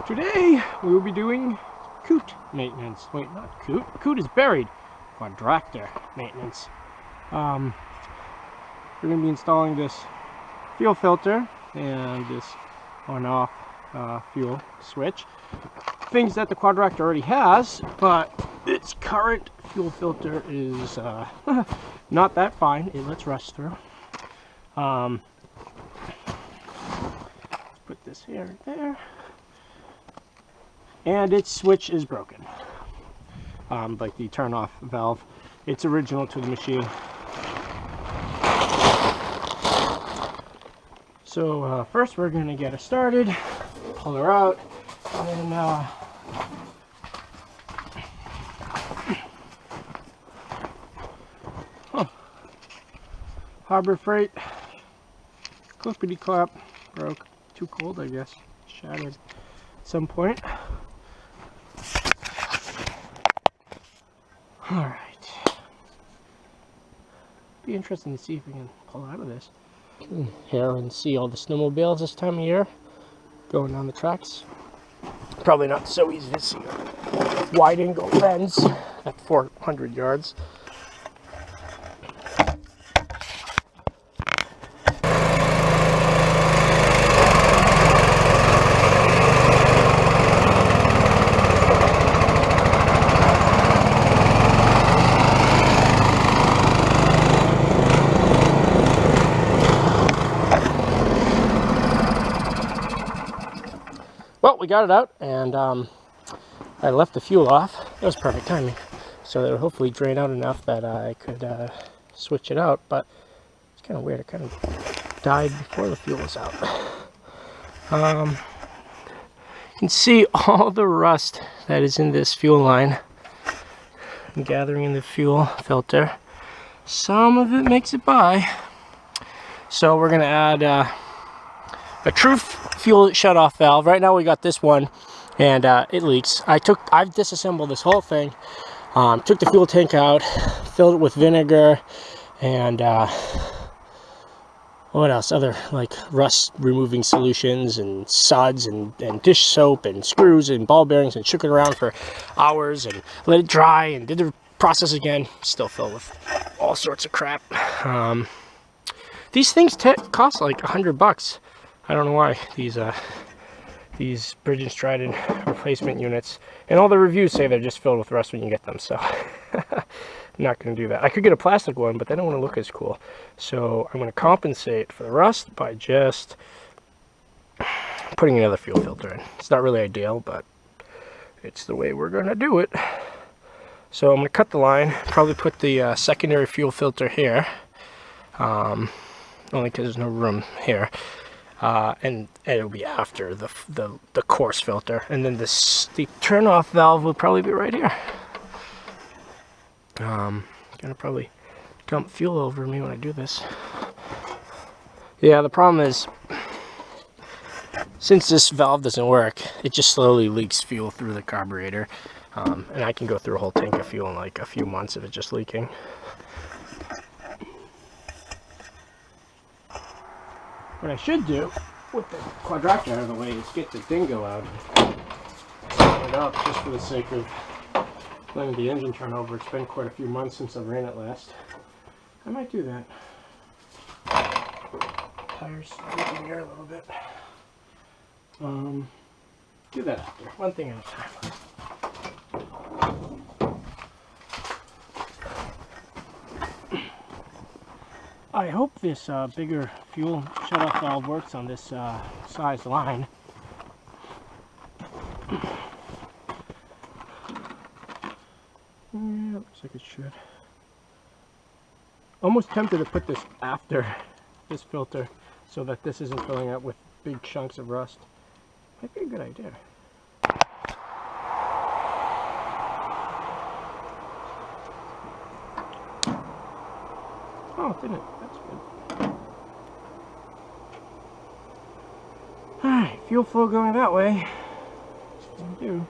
Today we will be doing coot maintenance. Wait, not coot. Coot is buried. Quadractor maintenance. We're going to be installing this fuel filter and this on-off fuel switch. Things that the Quadractor already has, but its current fuel filter is not that fine. It lets rust through. Let's put this here and there. And its switch is broken, like the turn-off valve. It's original to the machine. So first we're going to get her started, pull her out, and then Harbor Freight, clippity clap, broke. Too cold, I guess. Shattered at some point. Alright. Be interesting to see if we can pull out of this. Here and see all the snowmobiles this time of year going down the tracks. Probably not so easy to see a wide angle lens at 400 yards. Well, we got it out, and I left the fuel off. It was perfect timing, so it would hopefully drain out enough that I could switch it out. But it's kind of weird. It kind of died before the fuel was out. You can see all the rust that is in this fuel line gathering in the fuel filter. Some of it makes it by, so we're going to add a true fuel shutoff valve. Right now we got this one, and it leaks. I've disassembled this whole thing, took the fuel tank out, filled it with vinegar, and what else? Other like rust removing solutions and suds and dish soap and screws and ball bearings, and shook it around for hours and let it dry and did the process again. Still filled with all sorts of crap. These things cost like $100. I don't know why these Bridge and Stratton replacement units, and all the reviews say they're just filled with rust when you get them, so I'm not going to do that. I could get a plastic one, but they don't want to look as cool. So I'm going to compensate for the rust by just putting another fuel filter in. It's not really ideal, but it's the way we're going to do it. So I'm going to cut the line, probably put the secondary fuel filter here, only because there's no room here. And it'll be after the coarse filter, and then the turn-off valve will probably be right here. Gonna probably dump fuel over me when I do this. Yeah, the problem is, since this valve doesn't work, it just slowly leaks fuel through the carburetor, and I can go through a whole tank of fuel in like a few months if it's just leaking. What I should do with the Quadractor out of the way is get the dingo out and start it up, just for the sake of letting the engine turn over. It's been quite a few months since I ran it last. I might do that. Tires leaking here a little bit. Do that after. One thing at a time. I hope this bigger fuel shutoff valve works on this size line. Yeah, looks like it should. Almost tempted to put this after this filter so that this isn't filling up with big chunks of rust. Might be a good idea. Oh, it didn't. That's good. Alright, fuel flow going that way. That's what we do.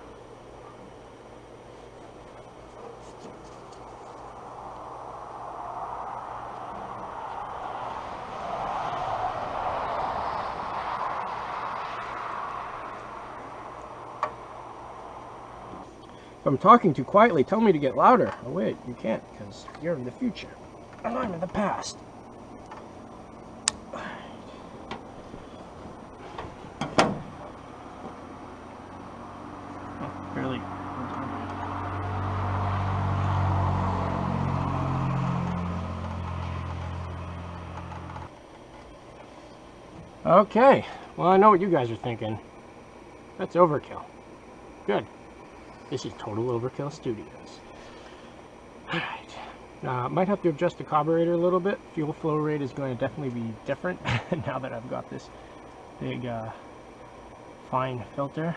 If I'm talking too quietly, tell me to get louder. Oh wait, you can't because you're in the future and I'm in the past. Oh, barely. Okay, well I know what you guys are thinking. That's overkill. Good. This is Total Overkill Studios. Alright. Might have to adjust the carburetor a little bit. Fuel flow rate is going to definitely be different now that I've got this big fine filter.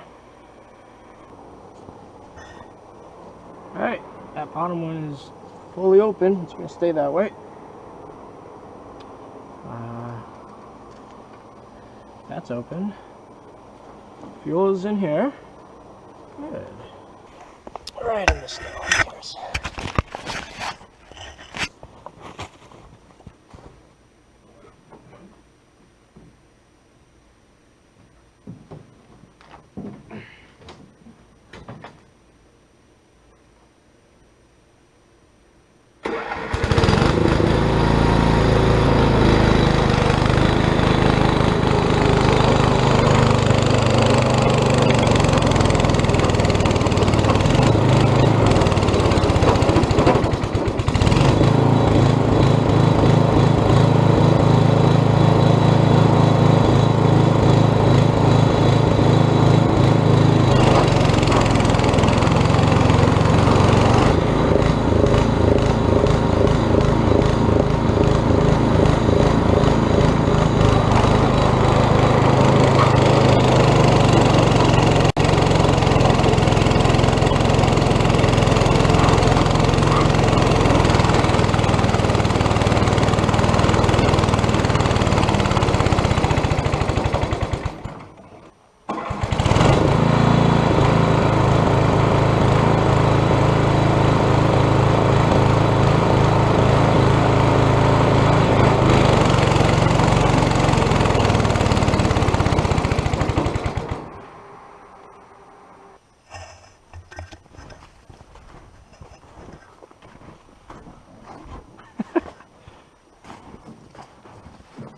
Alright, that bottom one is fully open. It's going to stay that way. That's open. Fuel is in here. Good. Right in the snow, of course.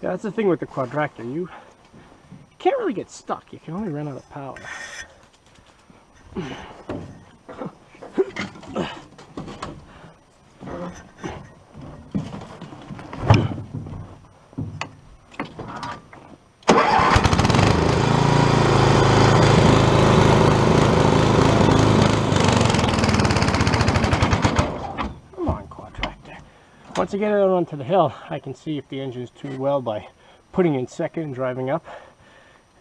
Yeah, that's the thing with the Quadractor. You can't really get stuck. You can only run out of power. Once I get it out onto the hill, I can see if the engine is too well by putting in second and driving up,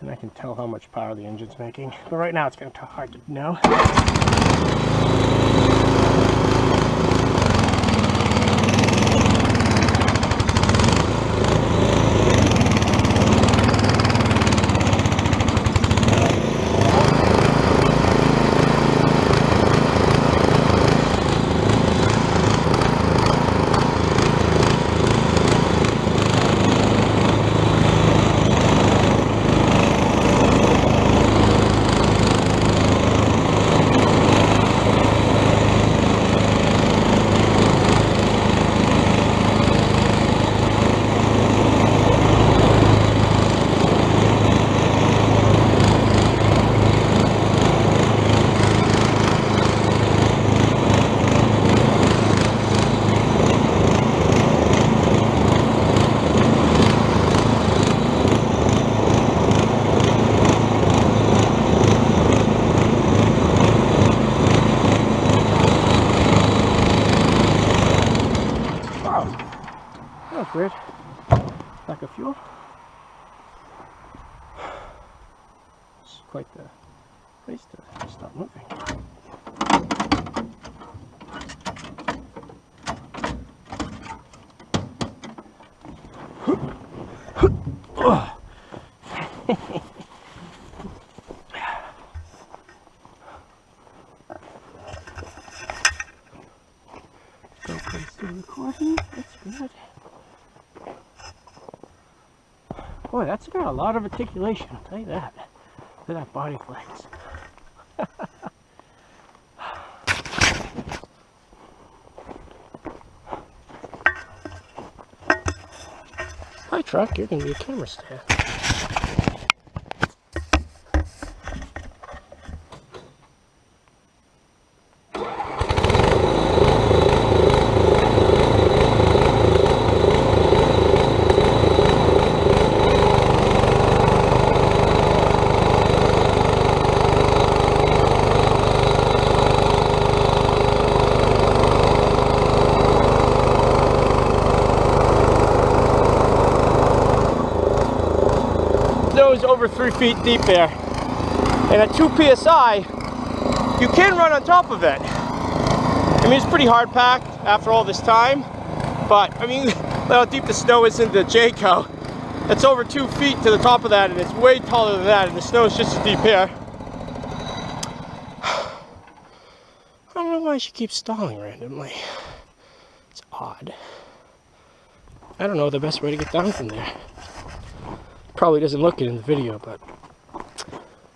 and I can tell how much power the engine's making. But right now it's kind of hard to know. That's weird. Lack of fuel. It's quite the place to stop moving. Go place the recording. That's good. Boy, that's got a lot of articulation, I'll tell you that. Look at that body flex. truck, you're going to be a camera stand. Is over 3 feet deep there, and at 2 psi you can run on top of it. I mean, it's pretty hard packed after all this time, but I mean, look how deep the snow is in the Jayco. It's over 2 feet to the top of that, and it's way taller than that, and the snow is just as deep here. I don't know why she keeps stalling randomly. It's odd. I don't know the best way to get down from there. Probably doesn't look it in the video, but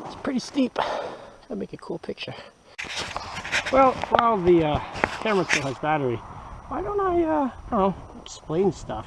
it's pretty steep. That'd make a cool picture. Well, while the camera still has battery, why don't I don't know, explain stuff?